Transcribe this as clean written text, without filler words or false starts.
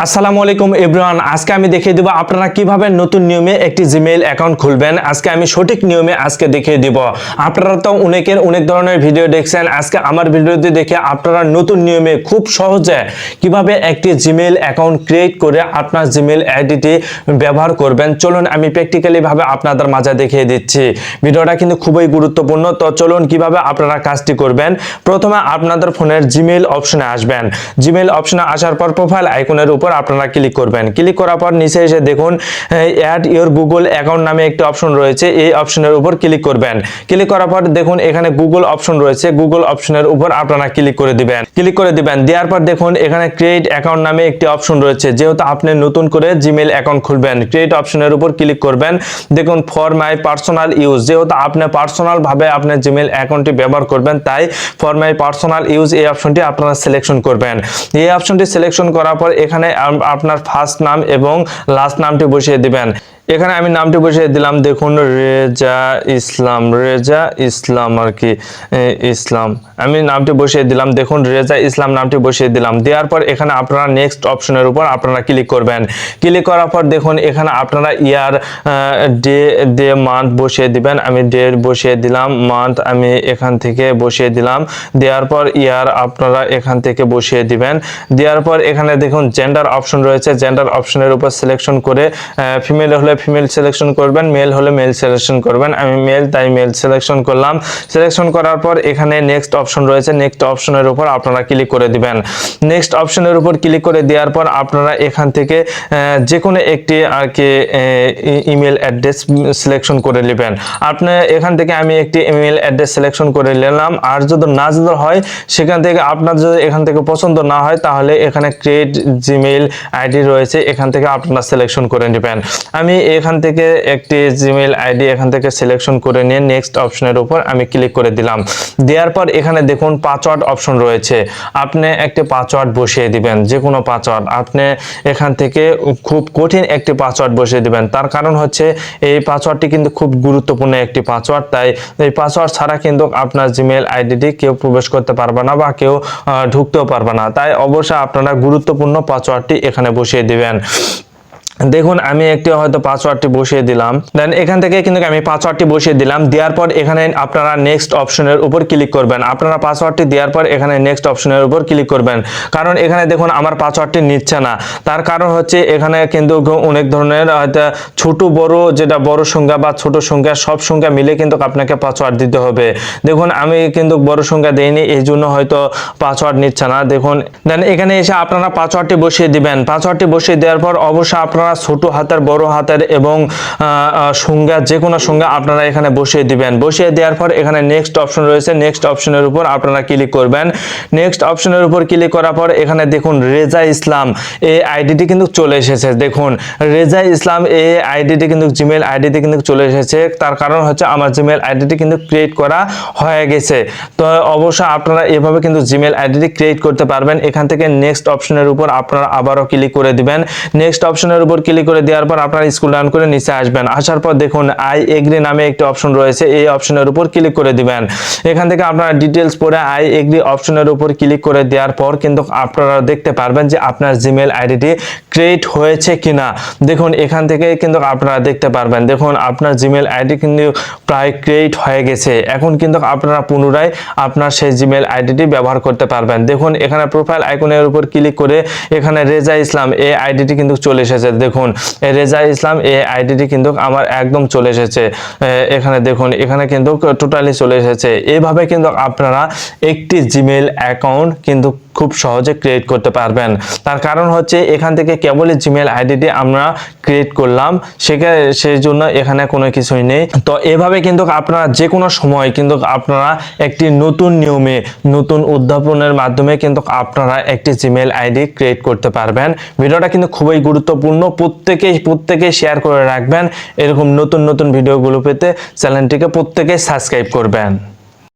আসসালামু আলাইকুম এভরিওয়ান। আজকে আমি দেখিয়ে দেব আপনারা কিভাবে নতুন নিয়মে একটি জিমেইল অ্যাকাউন্ট খুলবেন। আজকে আমি সঠিক নিয়মে দেখিয়ে দেব। আপনারা তো অনেক ধরনের ভিডিও দেখছেন, আজকে আমার ভিডিওতে দেখে আপনারা নতুন নিয়মে খুব সহজে কিভাবে একটি জিমেইল অ্যাকাউন্ট ক্রিয়েট করে আপনার জিমেইল আইডিটি ব্যবহার করবেন। চলুন আমি প্র্যাকটিক্যালি ভাবে আপনাদের মাঝে দেখিয়ে দিচ্ছি। ভিডিওটা কিন্তু খুবই গুরুত্বপূর্ণ। তো চলুন কিভাবে আপনারা কাজটি করবেন। প্রথমে আপনাদের ফোনের জিমেইল অপশনে আসবেন। জিমেইল অপশনে আসার পর প্রোফাইল আইকনের উপর আপনারা ক্লিক করবেন। ক্লিক করার পর নিচে এসে দেখুন অ্যাড ইওর গুগল অ্যাকাউন্ট নামে একটি অপশন রয়েছে, এই অপশনের উপর ক্লিক করবেন। ক্লিক করার পর দেখুন এখানে গুগল অপশন রয়েছে, গুগল অপশনের উপর আপনারা ক্লিক করে দিবেন। দেওয়ার পর দেখুন এখানে ক্রিয়েট অ্যাকাউন্ট নামে একটি অপশন রয়েছে। যেহেতু আপনি নতুন করে জিমেইল অ্যাকাউন্ট খুলবেন, ক্রিয়েট অপশনের উপর ক্লিক করবেন। দেখুন ফর মাই পার্সোনাল ইউজ, যেহেতু আপনি পার্সোনাল ভাবে আপনার জিমেইল অ্যাকাউন্টটি ব্যবহার করবেন, তাই ফর মাই পার্সোনাল ইউজ এই অপশনটি আপনারা সিলেকশন করবেন। এই অপশনটি সিলেকশন করার পর এখানে আপনার ফার্স্ট নাম এবং লাস্ট নামটি বসিয়ে দিবেন। এখানে আমি নামটি বসিয়ে দিলাম, দেখুন রেজা ইসলাম আর কি ইসলাম আমি নামটি বসিয়ে দিলাম। দেখুন রেজা ইসলাম নামটি বসিয়ে দিলাম। দেওয়ার পর এখানে আপনারা নেক্সট অপশনের উপর আপনারা ক্লিক করবেন। ক্লিক করার পর দেখুন এখানে আপনারা ইয়ার ডে মান্থ বসিয়ে দিবেন। আমি ডেট বসিয়ে দিলাম, মান্থ আমি এখান থেকে বসিয়ে দিলাম। দেওয়ার পর ইয়ার আপনারা এখান থেকে বসিয়ে দিবেন। দেওয়ার পর এখানে দেখুন জেন্ডার অপশন রয়েছে, জেন্ডার অপশনের উপর সিলেকশন করে ফিমেল হলে ফিমেল সিলেকশন করবেন, মেল হলে মেল সিলেকশন করবেন। আমি মেল তাই মেল সিলেকশন করলাম। সিলেকশন করার পর এখানে নেক্সট অপশন রয়েছে, নেক্সট অপশনের উপর আপনারা ক্লিক করে দিবেন। নেক্সট অপশনের উপর ক্লিক করে দেওয়ার পর আপনারা এখান থেকে যে কোনো একটি আর কি ইমেল অ্যাড্রেস সিলেকশন করে নেবেন। আপনি এখান থেকে আমি একটি ইমেল অ্যাড্রেস সিলেকশন করে নিলাম। আর যদি না হয় সেখান থেকে আপনার যদি এখান থেকে পছন্দ না হয় তাহলে এখানে ক্রিয়েট জিমেইল আইডি রয়েছে, এখান থেকে আপনারা সিলেকশন করে নেবেন। আমি এখান থেকে একটি জিমেইল আইডি এখান থেকে সিলেকশন করে নিয়ে নেক্সট অপশনের উপর আমি ক্লিক করে দিলাম। দেওয়ার পর এখানে দেখুন পাসওয়ার্ড অপশন রয়েছে, আপনি একটি পাসওয়ার্ড বসিয়ে দিবেন, যে কোনো পাসওয়ার্ড। আপনি এখান থেকে খুব কঠিন একটি পাসওয়ার্ড বসিয়ে দিবেন। তার কারণ হচ্ছে এই পাসওয়ার্ডটি কিন্তু খুব গুরুত্বপূর্ণ একটি পাসওয়ার্ড, তাই এই পাসওয়ার্ড ছাড়া কিন্তু আপনার জিমেইল আইডিটি কেউ প্রবেশ করতে পারবে না বা কেউ ঢুকতেও পারবে না। তাই অবশ্যই আপনারা গুরুত্বপূর্ণ পাসওয়ার্ডটি এখানে বসিয়ে দিবেন। দেখুন আমি একটি হয়তো পাসওয়ার্ডটি বসিয়ে দিলাম। দেন এখান থেকে কিন্তু আমি পাসওয়ার্ডটি বসিয়ে দিলাম। দেওয়ার পর এখানে আপনারা নেক্সট অপশনের উপর ক্লিক করবেন। আপনারা পাসওয়ার্ডটি দেওয়ার পর এখানে নেক্সট অপশনের উপর ক্লিক করবেন। কারণ এখানে দেখুন আমার পাসওয়ার্ডটি নিচ্ছে না। তার কারণ হচ্ছে এখানে কিন্তু অনেক ধরনের হয়তো ছোট বড়, যেটা বড় সংখ্যা বা ছোট সংখ্যা, সব সংখ্যা মিলে কিন্তু আপনাকে পাসওয়ার্ড দিতে হবে। দেখুন আমি কিন্তু বড় সংখ্যা দেইনি, এই জন্য হয়তো পাসওয়ার্ড নিচ্ছে না। দেখুন দেন এখানে এসে আপনারা পাসওয়ার্ডটি বসিয়ে দিবেন। পাসওয়ার্ডটি বসিয়ে দেওয়ার পর অবশ্যই আপনারা ছোট হাতের, বড় হাতের এবং সংখ্যা, যে কোনো সংখ্যা আপনারা এখানে বসিয়ে দিবেন। বসিয়ে দেওয়ার পর এখানে নেক্সট অপশন রয়েছে, নেক্সট অপশনের উপর আপনারা ক্লিক করবেন। নেক্সট অপশনের উপর ক্লিক করার পর এখানে দেখুন রেজা ইসলাম এই আইডিটি কিন্তু চলে এসেছে। দেখুন রেজা ইসলাম এই আইডিটি কিন্তু জিমেইল আইডিটি কিন্তু চলে এসেছে। তার কারণ হচ্ছে আমার জিমেইল আইডিটি কিন্তু ক্রিয়েট করা হয়ে গেছে। তো অবশ্যই আপনারা এভাবে কিন্তু জিমেইল আইডিটি ক্রিয়েট করতে পারবেন। এখান থেকে নেক্সট অপশনের উপর আপনারা আবারও ক্লিক করে দিবেন। নেক্সট অপশনের উপর ক্লিক করে দেওয়ার পর আপনারা স্ক্রল ডাউন করে নিচে আসবেন। আসার পর দেখুন আই এগ্রি নামে একটি অপশন রয়েছে, এই অপশনের উপর ক্লিক করে দিবেন। এখান থেকে আপনারা ডিটেইলস পড়ে আই এগ্রি অপশনের উপর ক্লিক করে দেওয়ার পর কিন্তু আপনারা দেখতে পারবেন যে আপনার জিমেইল আইডিটি ক্রিয়েট হয়েছে কিনা। দেখুন এখান থেকে কিন্তু আপনারা দেখতে পারবেন, দেখুন আপনার জিমেইল আইডি কিন্তু প্রায় ক্রিয়েট হয়ে গেছে। এখন কিন্তু আপনারা পুনরায় আপনার সেই জিমেইল আইডিটি ব্যবহার করতে পারবেন। দেখুন এখানে প্রোফাইল আইকনের উপর ক্লিক করে এখানে রেজা ইসলাম এই আইডিটি কিন্তু চলে এসেছে। দেখুন রেজা ইসলাম এই আইডিটি কিন্তু আমার একদম চলে এসেছে। এখানে দেখুন এখানে কিন্তু টোটালি চলে এসেছে। এইভাবে কিন্তু আপনারা একটি জিমেইল অ্যাকাউন্ট কিন্তু খুব সহজে ক্রিয়েট করতে পারবেন। তার কারণ হচ্ছে এখান থেকে কেবলই জিমেইল আইডিটি আমরা ক্রিয়েট করলাম, সেই জন্য এখানে কোনো কিছুই নেই। তো এভাবে কিন্তু আপনারা যে কোনো সময় কিন্তু আপনারা একটি নতুন নিয়মে, নতুন উদ্ভাবনের মাধ্যমে কিন্তু আপনারা একটি জিমেইল আইডি ক্রিয়েট করতে পারবেন। ভিডিওটা কিন্তু খুবই গুরুত্বপূর্ণ, প্রত্যেকে শেয়ার করে রাখবেন। এরকম নতুন ভিডিওগুলো পেতে চ্যানেলটিকে প্রত্যেকে সাবস্ক্রাইব করবেন।